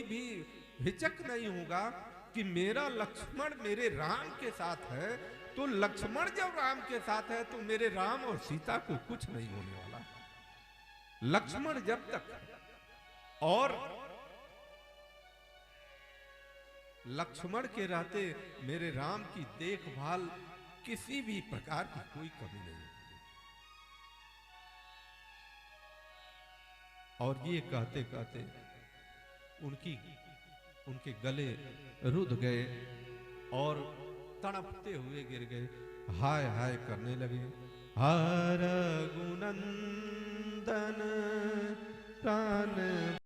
कोई भी हिचक नहीं होगा कि मेरा लक्ष्मण मेरे राम के साथ है, तो लक्ष्मण जब राम के साथ है तो मेरे राम और सीता को कुछ नहीं होने वाला। लक्ष्मण जब तक और लक्ष्मण के रहते मेरे राम की देखभाल किसी भी प्रकार की कोई कमी नहीं। और ये कहते कहते उनके गले रुध गए और तड़पते हुए गिर गए, हाय हाय करने लगे। हर गुनंदन प्राण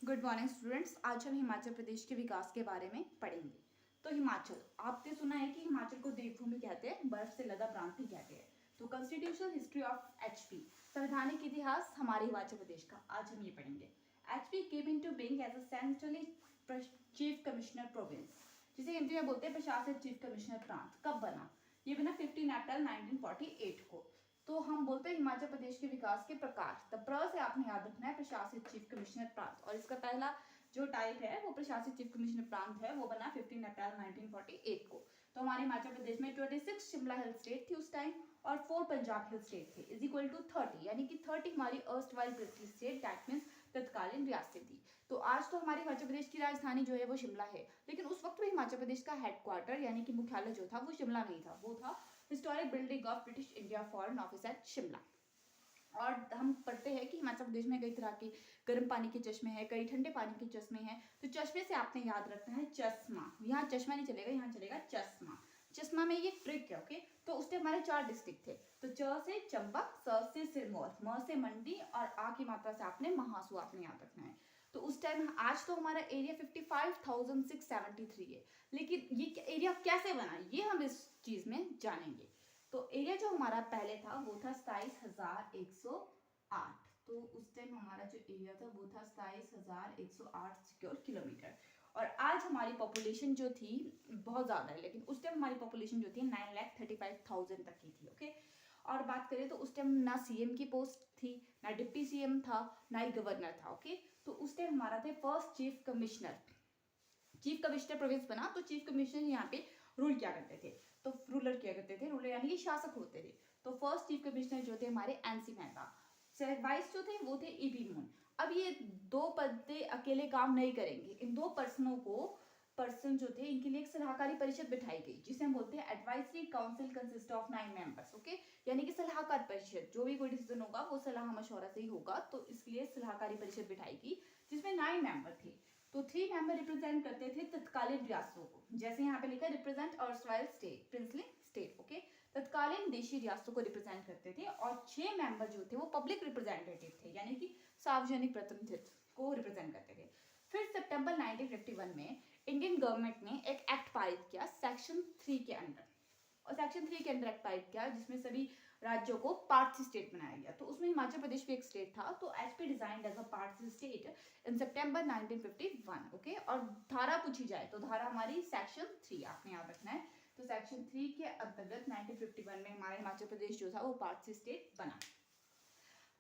गुड मॉर्निंग स्टूडेंट्स। आज हम हिमाचल प्रदेश के विकास के बारे में पढ़ेंगे। तो हिमाचल, आपने सुना है कि हिमाचल को देवभूमि कहते हैं, बर्फ से लदा प्रांत भी कहते हैं। तो कॉन्स्टिट्यूशनल हिस्ट्री ऑफ एचपी, संवैधानिक इतिहास हमारे हिमाचल प्रदेश का, आज हम ये पढ़ेंगे। HP came into being as a centrally chief commissioner province, जिसे हिंदी में बोलते हैं प्रशासित चीफ कमिश्नर प्रांत। कब बना? ये बना 15 अप्रैल 1948 को। तो हम बोलते हैं हिमाचल प्रदेश के विकास के प्रकार। द प्र से आपने याद रखना है प्रशासित चीफ कमिश्नर प्रांत, और इसका पहला जो टाइप है वो प्रशासित चीफ कमिश्नर प्रांत है, वो बना 15 अप्रैल 1948 को। तो हमारे हिमाचल प्रदेश में 26 शिमला हिल स्टेट थी उस टाइम, और 4 पंजाब हिल स्टेट थे, इज इक्वल टू 30, यानी कि 30 हमारी erst while British state, that means तत्कालीन रियासतें थी। तो आज तो हमारे हिमाचल प्रदेश की राजधानी जो है वो शिमला है, लेकिन उस वक्त में हिमाचल प्रदेश का हेडक्वार्टर यानी कि मुख्यालय जो था वो शिमला में ही था, वो था historic building of British India foreign office at Shimla. और हम पढ़ते हैं कि हिमाचल प्रदेश में कई तरह के गर्म पानी के चश्मे हैं, कई ठंडे पानी के चश्मे हैं। तो चश्मे से आपने याद रखना है चश्मा, यहाँ चश्मा नहीं चलेगा, यहाँ चलेगा चश्मा। चश्मा में ये ट्रिक है, ओके। तो उससे हमारे 4 डिस्ट्रिक्ट थे। तो च से चंबा, स से सिरमौर, म से मंडी, और आ की मात्रा से आपने महासू आपने याद रखना है। तो उस टाइम, आज तो हमारा एरिया 55,673 है, लेकिन ये एरिया कैसे बना ये हम इस चीज में जानेंगे। तो एरिया जो हमारा पहले था वो था 27,108। तो उस टाइम हमारा जो एरिया था वो था 27,108 स्क्वायर किलोमीटर। और आज हमारी पॉपुलेशन जो थी बहुत ज़्यादा है, लेकिन उस टाइम हमारी पॉपुलेशन जो थी 9,35,000 तक की थी, ओके। और बात करें तो उस टाइम ना सीएम की पोस्ट थी, ना डिप्टी सीएम था, ना ही गवर्नर था, ओके। तो उस टाइम हमारा थे फर्स्ट चीफ कमिश्नर प्रोविंस बना। तो चीफ कमिश्नर यहाँ पे रूल क्या करते थे? तो रूलर क्या करते थे, रूलर यानी कि शासक होते थे। तो फर्स्ट चीफ कमिश्नर जो थे हमारे एनसी मेहता, वाइस जो थे वो थे ईपी मून। अब ये 2 पद अकेले काम नहीं करेंगे, इन 2 पर्सन जो थे इनके लिए एक सलाहकारी परिषद बिठाई गई, जिसे हम बोलते हैं advisory council consist of 9 members, okay. यानी कि सलाहकार परिषद, जो भी कोई डिसीजन होगा वो सलाह मशवरा से ही होगा, तो इसलिए सलाहकारी परिषद बिठाई गई जिसमें 9 मेंबर थे। तो 3 मेंबर रिप्रेजेंट करते थे तत्कालीन रियासतों को, जैसे यहाँ पे लिखा है represent erstwhile state, princely state, okay. तत्कालीन देशी रियासतों को रिप्रेजेंट करते थे, और 6 मेंबर जो थे वो पब्लिक रिप्रेजेंटेटिव थे, यानी कि सार्वजनिक प्रतिनिधित्व को रिप्रेजेंट करते थे। फिर सितंबर 1951 में इंडियन गवर्नमेंट ने एक एक्ट पारित किया सेक्शन 3 के अंडर, और सेक्शन 3 के अंडर एक्ट पारित किया जिसमें सभी राज्यों को पार्टसी स्टेट बनाया गया। तो उसमें हिमाचल प्रदेश भी एक स्टेट था। तो HP designed as a part C state in September 1951, okay. और धारा पूछी जाए तो धारा हमारी सेक्शन 3 आपने याद रखना है। तो सेक्शन 3 के अंतर्गत 1951 में हमारा हिमाचल प्रदेश जो था वो पार्टसी स्टेट बना।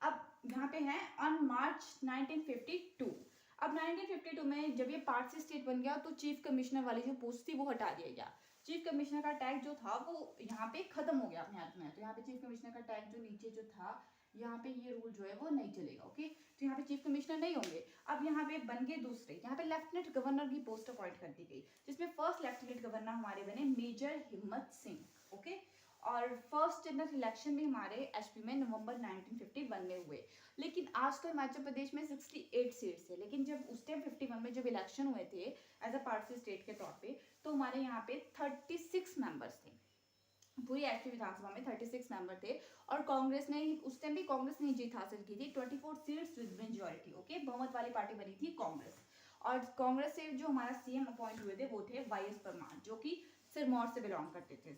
अब यहाँ पे है ऑन मार्च 1952। अब 1952 में जब ये पार्टसी स्टेट बन गया तो चीफ कमिश्नर वाली जो पोस्ट थी वो हटा दिया गया। चीफ कमिश्नर का टैग जो था वो यहाँ पे खत्म हो गया अपने हाथ में। तो यहाँ पे चीफ कमिश्नर का टैग जो नीचे जो था, यहाँ पे ये रूल जो है वो नहीं चलेगा, ओके। तो यहाँ पे चीफ कमिश्नर नहीं होंगे। अब यहाँ पे बन गए दूसरे, यहाँ पे लेफ्टिनेंट गवर्नर की पोस्ट अपॉइंट कर दी गई, जिसमें फर्स्ट लेफ्टिनेंट गवर्नर हमारे बने मेजर हिम्मत सिंह, ओके। और फर्स्ट जनरल इलेक्शन भी हमारे एचपी में नवंबर 1951 में हुए। लेकिन आज तो हिमाचल प्रदेश में 68 सीट्स है, लेकिन जब उस टाइम 51 में जब इलेक्शन हुए थे एज अ पार्टसी स्टेट के तौर पे, तो हमारे यहाँ पे 36 मेंबर्स थे। पूरी एचपी विधानसभा में 36 मेंबर थे, और कांग्रेस ने उस टाइम भी कांग्रेस ने जीत हासिल की थी 24 सीट्स विद मेजॉरिटी, ओके। बहुमत वाली पार्टी बनी थी कांग्रेस। और कांग्रेस से जो हमारा सीएम अपॉइंट हुए थे वो थे वाई एस परमार, जो कि सिरमौर से बिलोंग करते थे।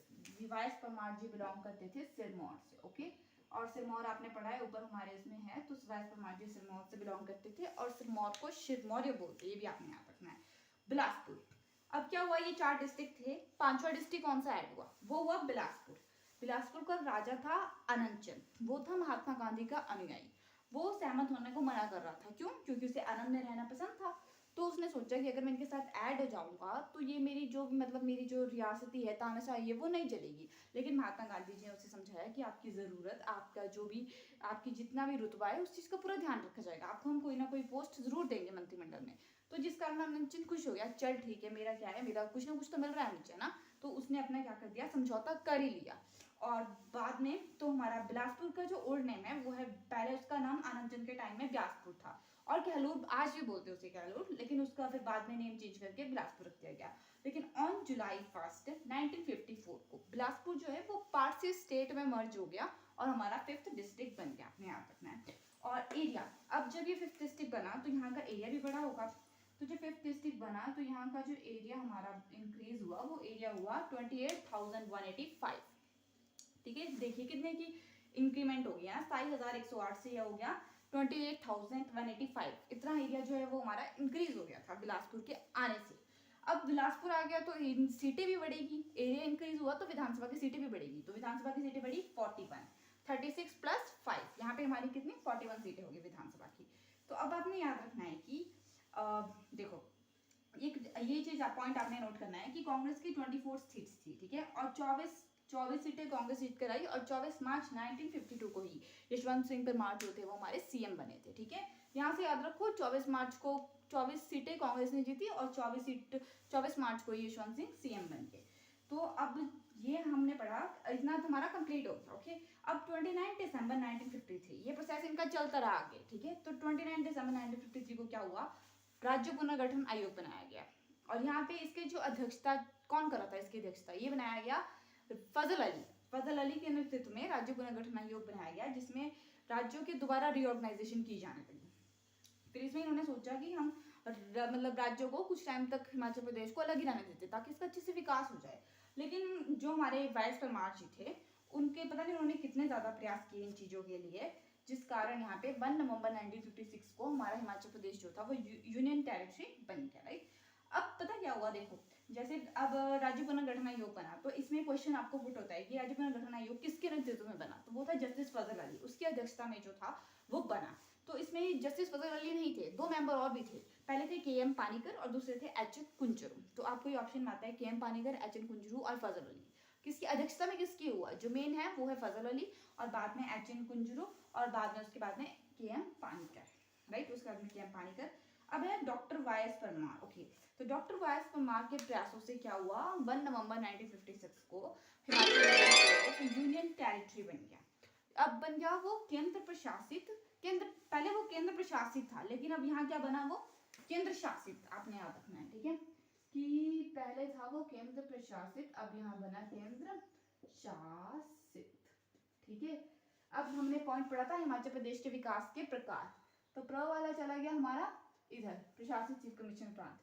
वाई एस परमार जी बिलोंग करते थे सिरमौर से, ओके। और सिरमौर आपने पढ़ा है, ऊपर हमारे इसमें है। तो वाई एस परमार जी सिरमौर से बिलोंग करते थे, और सिरमौर को शिरमौर्य बोलते हैं, ये भी आपने याद रखना है। बिलासपुर, अब क्या हुआ, ये 4 डिस्ट्रिक्ट थे, 5वां डिस्ट्रिक्ट कौन सा ऐड हुआ? वो हुआ बिलासपुर। बिलासपुर का राजा था आनंद चंद, वो था महात्मा गांधी का अनुयायी। वो सहमत होने को मना कर रहा था, क्यों? क्योंकि उसे आनंद में रहना पसंद था। तो उसने सोचा कि अगर मैं इनके साथ ऐड हो जाऊंगा तो ये मेरी जो मतलब मेरी जो रियासती है तानाशाही है वो नहीं चलेगी। लेकिन महात्मा गांधी जी ने उसे समझाया कि आपकी ज़रूरत, आपका जो भी, आपकी जितना भी रुतबा है उस चीज़ का पूरा ध्यान रखा जाएगा, आपको हम कोई ना कोई पोस्ट जरूर देंगे मंत्रिमंडल में। तो जिस कारण आनंद चंद खुश हो गया, चल ठीक है, मेरा क्या है, मेरा कुछ ना कुछ तो मिल रहा है मुझे ना। तो उसने अपना क्या कर दिया, समझौता कर ही लिया। और बाद में तो हमारा बिलासपुर का जो ओल्ड नेम है वो है, पहले उसका नाम आनंद चंद के टाइम में बिलासपुर था, और कहलूर आज भी बोलते हैं उसे कहलूर, लेकिन उसका फिर बाद में नेम चेंज करके बिलासपुर रख दिया गया। लेकिन ऑन जुलाई 1 1954 को बिलासपुर जो है वो पार्टसी स्टेट में मर्ज हो गया, और हमारा 5th डिस्ट्रिक्ट बन गया, आपने याद रखना है। और एरिया, अब अब जब ये फिफ्थ डिस्ट्रिक्ट बना तो यहाँ का एरिया भी बड़ा होगा, तो जब फिफ्थ डिस्ट्रिक्ट बना तो यहाँ का जो एरिया हमारा इंक्रीज हुआ वो एरिया हुआ 28,185। ठीक है, देखिए कितने की इंक्रीमेंट हो गया, 27,108 से यह हो गया 28,185। इतना एरिया जो है वो हमारा इंक्रीज हो गया था बिलासपुर के आने से। अब बिलासपुर आ गया तो सीटें भी बढ़ेगी, एरिया इंक्रीज हुआ तो विधानसभा की सीटें भी बढ़ेगी, तो विधानसभा की सीटें बढ़ी 41, 36 प्लस 5, यहाँ पे हमारी कितनी 41 सीटें होगी विधानसभा की। तो अब आपने याद रखना है कि देखो ये चीज पॉइंट आपने नोट करना है कि कांग्रेस की 24 सीट्स थी, ठीक है, और 24 सीटें कांग्रेस जीत कर आई, और 24 मार्च 1952 को ही यशवंत सिंह परमार जो थे वो हमारे सीएम बने थे। ठीक है, यहाँ से याद रखो 24 मार्च को 24 सीटें कांग्रेस ने जीती और 24 मार्च को यशवंत सिंह सीएम बन गए। तो अब ये हमने पढ़ा, इतना तो हमारा कंप्लीट हो गया। ओके, अब 29 दिसंबर 1953 ये प्रोसेस इनका चलता रहा आगे। ठीक है, तो 29 दिसंबर 1953 को क्या हुआ, राज्य पुनर्गठन आयोग बनाया गया, और यहाँ पे इसके जो अध्यक्षता कौन कर रहा था, इसकी अध्यक्षता ये बनाया गया फजल अली के नेतृत्व में राज्य पुनर्गठन आयोग बनाया गया, जिसमें राज्यों के दोबारा रीऑर्गेनाइजेशन की जाने लगी। फिर इसमें इन्होंने सोचा कि हम मतलब राज्यों को कुछ टाइम तक हिमाचल प्रदेश को अलग ही रहने देते ताकि इसका अच्छे से विकास हो जाए। लेकिन जो हमारे वाइस परमार जी थे उनके पता नहीं उन्होंने कितने ज्यादा प्रयास किए इन चीजों के लिए, जिस कारण यहाँ पे 1 नवंबर 1956 को हमारा हिमाचल प्रदेश जो था वो यूनियन टेरिटरी बन गया। राइट, अब पता क्या हुआ, देखो जैसे अब राज्य पुनर्गठन आयोग बना तो इसमें क्वेश्चन आपको पुट होता है कि राज्य पुनर्गठन आयोग किसके नेतृत्व में बना, तो वो था जस्टिस फजल अली, उसकी अध्यक्षता में जो था वो बना। तो इसमें जस्टिस फजल अली नहीं थे, 2 मेंबर और भी थे, पहले थे के एम पानीकर और दूसरे थे एच एन कुंजरू। तो आपको ये ऑप्शन में आता है के M Panikkar, H N Kunzru और फजल अली। किसकी अध्यक्षता में किसकी हुआ, जो मेन है वो है फजल अली, और बाद में एच एन कुंजरू, और बाद में उसके बाद में के एम पानीकर। राइट, उसके बाद में के एम पानीकर। अब है doctor Y S Parmar. Okay, तो डॉक्टर वाई एस परमार के प्रयासों से क्या हुआ, 1 नवंबर 1956 को हिमाचल प्रदेश यूनियन टेरिटरी बन गया। अब बन गया वो केंद्र प्रशासित, पहले वो केंद्र प्रशासित था, लेकिन अब यहाँ क्या बना, वो केंद्र शासित। आपने याद रखना है, ठीक है, कि पहले था वो केंद्र प्रशासित, अब यहाँ बना केंद्र शासित। ठीक है, अब हमने पॉइंट पढ़ा था हिमाचल प्रदेश के विकास के प्रकार, तो प्र वाला चला गया हमारा इधर प्रशासित चीफ कमिश्नर प्रांत,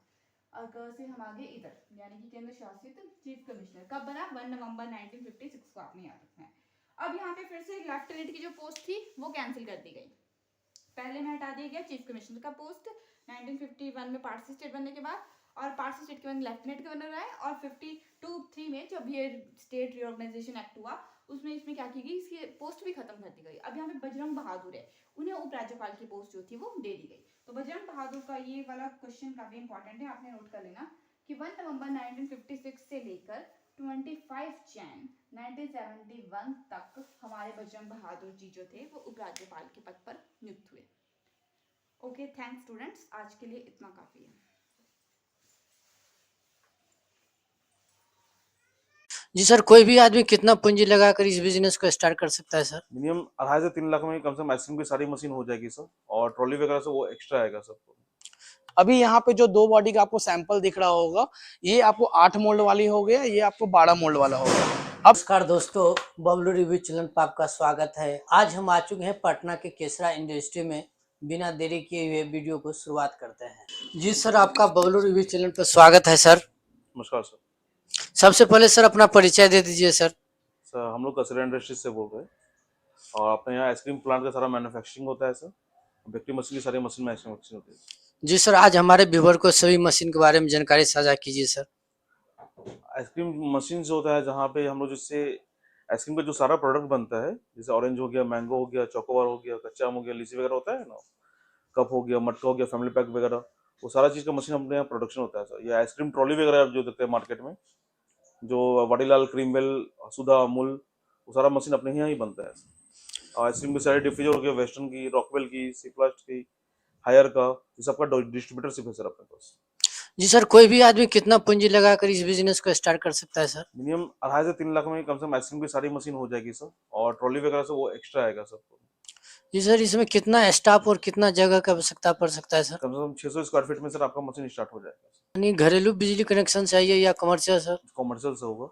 और क से हम आगे इधर यानी कि केंद्र शासित चीफ कमिश्नर। कब बना, 1 नवंबर 1956 को, आपने याद रखना है। अब यहाँ पे फिर से लेफ्टिनेंट की जो पोस्ट थी वो कैंसिल कर दी गई, पहले में हटा दिया गया चीफ कमिश्नर का पोस्ट 1951 में पार्ट स्टेट बनने के बाद, और पार्ट स्टेट के बाद लेफ्टिनेंट गवर्नर आए, और 52-3 में जब ये स्टेट रीऑर्गेनाइजेशन एक्ट हुआ उसमें इसमें क्या की गई, इसकी पोस्ट भी खत्म कर दी गई। अब यहाँ पे बजरंग बहादुर है, उन्हें उपराज्यपाल की पोस्ट जो थी वो दे दी गई। तो बजरंग बहादुर का ये वाला क्वेश्चन काफी इंपॉर्टेंट है, आपने नोट कर लेना कि 1 नवंबर 1956 से लेकर 25 जैन 1971 तक हमारे बजरंग बहादुर जी जो थे वो उपराज्यपाल के पद पर नियुक्त हुए। ओके, थैंक्स स्टूडेंट्स, आज के लिए इतना काफी है। जी सर, कोई भी आदमी कितना पूंजी लगाकर इस बिजनेस को स्टार्ट कर सकता है सर? मिनिमम 2.5 से 3 लाख में कम से कम आइसक्रीम की सारी मशीन हो जाएगी सर, और ट्रॉली वगैरह से वो एक्स्ट्रा आएगा सर। अभी यहाँ पे जो 2 बॉडी का आपको सैंपल दिख रहा होगा, ये आपको 8 मोल्ड वाली हो गया, ये आपको 12 मोल्ड वाला हो गया। नमस्कार दोस्तों, बबलू रिव्यू चैनल पर आपका स्वागत है। आज हम आ चुके हैं पटना के केसरा इंडस्ट्री में। बिना देरी किए हुए वीडियो को शुरुआत करते हैं। जी सर, आपका बबलू रिव्यू चैनल पर स्वागत है सर। नमस्कार सर। सबसे पहले सर अपना परिचय दे दीजिए सर। सर हम लोग केसरा इंडस्ट्रीज से बोल रहे हैं, और अपने यहाँ आइसक्रीम प्लांट का सारा मैन्युफैक्चरिंग होता है सर। बेकरी मशीन की सारी मशीन मैन्युफैक्चरिंग होती है। जी सर, आज हमारे व्यूअर को सभी मशीन के बारे में जानकारी साझा कीजिए सर। आइसक्रीम मशीन जो होता है, जहाँ पे हम लोग जिससे आइसक्रीम का जो सारा प्रोडक्ट बनता है, जैसे ऑरेंज हो गया, मैंगो हो गया, चॉकोबार हो गया, कच्चा आम हो गया, लीची वगैरह होता है ना, कप हो गया, मटका हो गया, फैमिली पैक वगैरह, वो सारा चीज़ का मशीन अपने यहाँ प्रोडक्शन होता है सर। ये आइसक्रीम ट्रॉली वगैरह जो देखते हैं मार्केट में, जो वाडीलाल, क्रीमबेल, सुधा, अमूल, वो सारा मशीन अपने यहाँ ही बनता है। और आइसक्रीम की सारी डिफ्यूजर हो गया, वेस्टर्न की, रॉकवेल की, सीप्लास्ट की, हायर का, ये सबका डिस्ट्रीब्यूटरशिप है सर अपने पास। जी सर, कोई भी आदमी कितना पूंजी लगाकर इस बिजनेस को स्टार्ट कर सकता है सर? मिनिमम 2.5 से 3 लाख में कम से कम आइसक्रीम की सारी मशीन हो जाएगी सर, और ट्रॉली वगैरह से वो एक्स्ट्रा आएगा सर। जी सर, इसमें कितना स्टाफ और कितना जगह की आवश्यकता पड़ सकता है सर? कम से कम 600 स्क्वायर फीट में सर आपका मशीन स्टार्ट हो जाएगा। यानी घरेलू बिजली कनेक्शन चाहिए या कमर्शियल सर? कॉमर्शियल से होगा,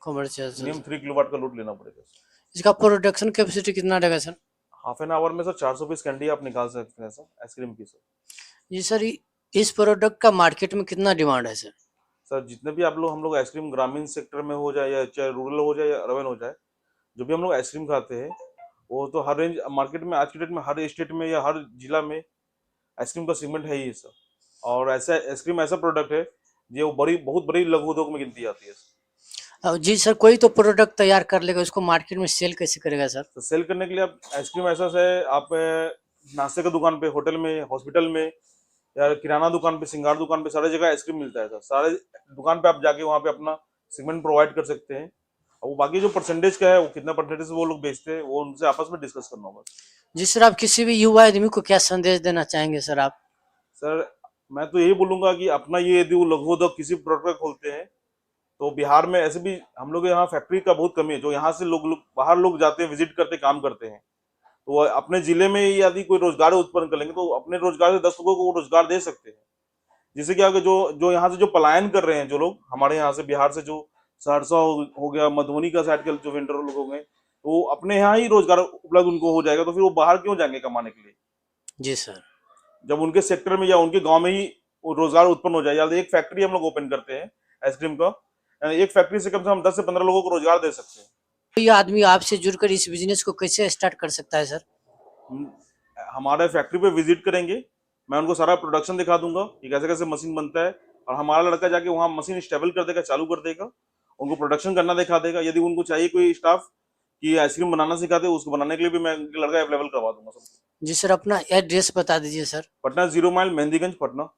कमर्शियल सर। मिनिमम 3 किलोवाट का लोड लेना पड़ेगा। इसका प्रोडक्शन कैपेसिटी कितना रहेगा सर? हाफ एन आवर में सर 400 पीस कैंडी आप निकाल सकते हैं सर, आइसक्रीम की सर। जी सर, इस प्रोडक्ट का मार्केट में कितना डिमांड है सर? सर जितने भी हम लोग आइसक्रीम ग्रामीण सेक्टर में हो जाए या चाहे रूरल हो जाए या अर्बन हो जाए, जो भी हम लोग आइसक्रीम खाते हैं वो तो हर रेंज मार्केट में आज की डेट में हर स्टेट में या हर जिला में आइसक्रीम का सेगमेंट है ही सर। और ऐसा आइसक्रीम ऐसा प्रोडक्ट है जो बहुत बड़ी लघु उद्योग में गिनती आती है सर। जी सर, कोई तो प्रोडक्ट तैयार कर लेगा, उसको मार्केट में सेल कैसे करेगा सर? तो सेल करने के लिए आप आइसक्रीम ऐसा है, आप नाश्ते की दुकान पे, होटल में, हॉस्पिटल में या किराना दुकान पे, सिंगार दुकान पे, सारी जगह आइसक्रीम मिलता है सर। सारे दुकान पे आप जाके वहाँ पे अपना सेगमेंट प्रोवाइड कर सकते हैं। और वो बाकी जो परसेंटेज का है, वो कितना परसेंटेज वो लोग बेचते हैं, वो उनसे आपस में डिस्कस करना होगा। जी सर, आप किसी भी युवा आदमी को क्या संदेश देना चाहेंगे सर आप? सर मैं तो यही बोलूंगा कि अपना ये यदि वो लघु उद्योग किसी प्रोडक्ट का खोलते हैं तो बिहार में ऐसे भी हम लोग यहाँ फैक्ट्री का बहुत कमी है, जो यहाँ से लोग बाहर लोग जाते हैं, विजिट करते, काम करते हैं। तो वो अपने जिले में यदि कोई रोजगार उत्पन्न कर लेंगे तो अपने रोजगार से 10 लोगों को रोजगार दे सकते हैं। जिससे क्या होगा, जो जो यहाँ से जो पलायन कर रहे हैं, जो लोग हमारे यहाँ से बिहार से जो सहरसा हो गया, मधुबनी का साइड के जो वेंडर लोग हो गए, तो अपने यहाँ ही रोजगार उपलब्ध उनको हो जाएगा, तो फिर वो बाहर क्यों जाएंगे कमाने के लिए। जी सर। जब उनके सेक्टर में या उनके गांव में ही रोजगार उत्पन्न हो जाए, या एक फैक्ट्री हम लोग ओपन करते हैं आइसक्रीम का, एक फैक्ट्री से कम 10 से 15 लोगों को रोजगार दे सकते हैं। तो ये आदमी आपसे जुड़कर इस बिजनेस को कैसे स्टार्ट कर सकता है सर? हमारे फैक्ट्री पे विजिट करेंगे, मैं उनको सारा प्रोडक्शन दिखा दूंगा कि कैसे कैसे मशीन बनता है, और हमारा लड़का जाके वहाँ मशीन स्टेबल कर देगा, चालू कर देगा, उनको प्रोडक्शन करना दिखा देगा। यदि उनको चाहिए कोई स्टाफ कि आइसक्रीम बनाना सिखा दे, उसको बनाने के लिए भी मैं लड़का अवेलेबल करवा दूंगा सबको। जी सर, अपना एड्रेस बता दीजिए सर। पटना 0 माइल, मेहंदीगंज, पटना।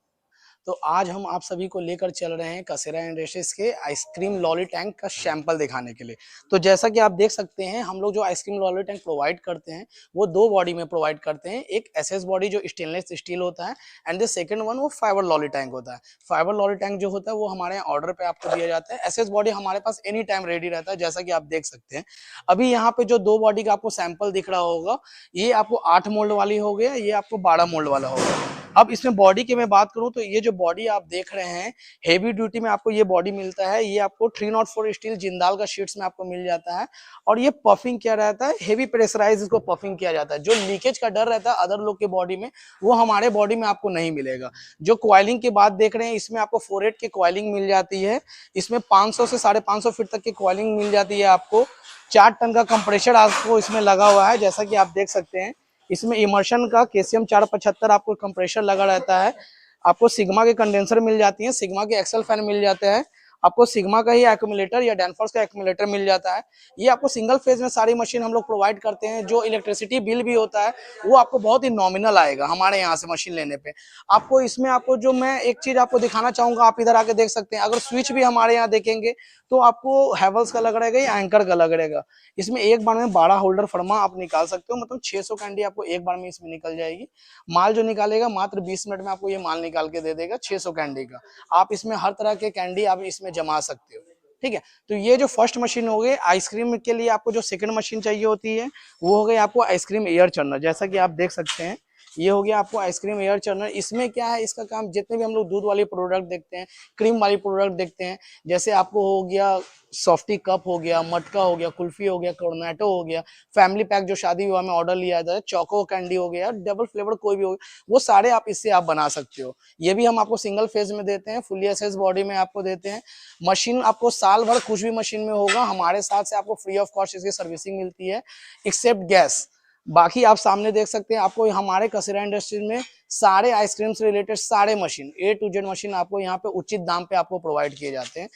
तो आज हम आप सभी को लेकर चल रहे हैं कसेरा इंडस्ट्रीज के आइसक्रीम लॉली टैंक का सैंपल दिखाने के लिए। तो जैसा कि आप देख सकते हैं, हम लोग जो आइसक्रीम लॉली टैंक प्रोवाइड करते हैं वो 2 बॉडी में प्रोवाइड करते हैं। एक एसएस बॉडी जो स्टेनलेस स्टील होता है, एंड द सेकंड वन वो फाइबर लॉली टैंक होता है। फाइबर लॉली टैंक जो होता है वो हमारे यहाँ ऑर्डर पे आपको दिया जाता है। एसएस बॉडी हमारे पास एनी टाइम रेडी रहता है, जैसा कि आप देख सकते हैं। अभी यहाँ पे जो 2 बॉडी का आपको सैंपल दिख रहा होगा, ये आपको 8 मोल्ड वाली हो गया, ये आपको 12 मोल्ड वाला हो गया। अब इसमें बॉडी की मैं बात करूं तो ये जो बॉडी आप देख रहे हैं, हेवी ड्यूटी में आपको ये बॉडी मिलता है। ये आपको 304 स्टील जिंदाल का शीट्स में आपको मिल जाता है, और ये पफिंग किया रहता है, हेवी प्रेशराइज इसको पफिंग किया जाता है। जो लीकेज का डर रहता है अदर लोग के बॉडी में, वो हमारे बॉडी में आपको नहीं मिलेगा। जो कॉइलिंग की बात देख रहे हैं, इसमें आपको 4/8 की कॉइलिंग मिल जाती है। इसमें 500 से 550 फीट तक की कॉइलिंग मिल जाती है आपको। 4 टन का कंप्रेसर आपको इसमें लगा हुआ है, जैसा कि आप देख सकते हैं। इसमें इमर्शन का KCM 475 आपको कंप्रेसर लगा रहता है। आपको सिग्मा के कंडेंसर मिल जाती हैं, सिग्मा के एक्सेल फैन मिल जाते हैं, आपको सिग्मा का ही एक्यूमुलेटर या डैनफोर्स का एक्यूमुलेटर मिल जाता है। ये आपको सिंगल फेज में सारी मशीन हम लोग प्रोवाइड करते हैं। जो इलेक्ट्रिसिटी बिल भी होता है वो आपको बहुत ही नॉमिनल आएगा हमारे यहाँ से मशीन लेने पे। आपको इसमें आपको जो मैं एक चीज आपको दिखाना चाहूंगा, आप इधर आके देख सकते हैं। अगर स्विच भी हमारे यहाँ देखेंगे तो आपको हैवल्स का लग रहेगा या एंकर का लग रहेगा। इसमें एक बार में 12 होल्डर फर्मा आप निकाल सकते हो, मतलब 600 कैंडी आपको एक बार में इसमें निकल जाएगी। माल जो निकालेगा मात्र 20 मिनट में आपको ये माल निकाल के दे देगा 600 कैंडी का। आप इसमें हर तरह के कैंडी आप इसमें जमा सकते हो, ठीक है। तो ये जो फर्स्ट मशीन हो गई आइसक्रीम के लिए, आपको जो सेकंड मशीन चाहिए होती है वो हो गई आपको आइसक्रीम एयर चर्नर। जैसा कि आप देख सकते हैं, ये हो गया आपको आइसक्रीम एयर चर्नर। इसमें क्या है, इसका काम जितने भी हम लोग दूध वाली प्रोडक्ट देखते हैं, क्रीम वाली प्रोडक्ट देखते हैं, जैसे आपको हो गया सॉफ्टी कप हो गया, मटका हो गया, कुल्फी हो गया, कोर्नेटो हो गया, फैमिली पैक जो शादी विवाह में ऑर्डर लिया जाता है, चोको कैंडी हो गया, डबल फ्लेवर कोई भी हो गया, वो सारे आप इससे आप बना सकते हो। ये भी हम आपको सिंगल फेज में देते हैं, फुली एसएस बॉडी में आपको देते हैं। मशीन आपको साल भर कुछ भी मशीन में होगा, हमारे साथ से आपको फ्री ऑफ कॉस्ट इसकी सर्विसिंग मिलती है, एक्सेप्ट गैस। बाकी आप सामने देख सकते हैं, आपको हमारे कसेरा इंडस्ट्रीज में सारे आइसक्रीम से रिलेटेड सारे machine A to Z machine आपको यहाँ पे उचित दाम पे आपको प्रोवाइड किए जाते हैं।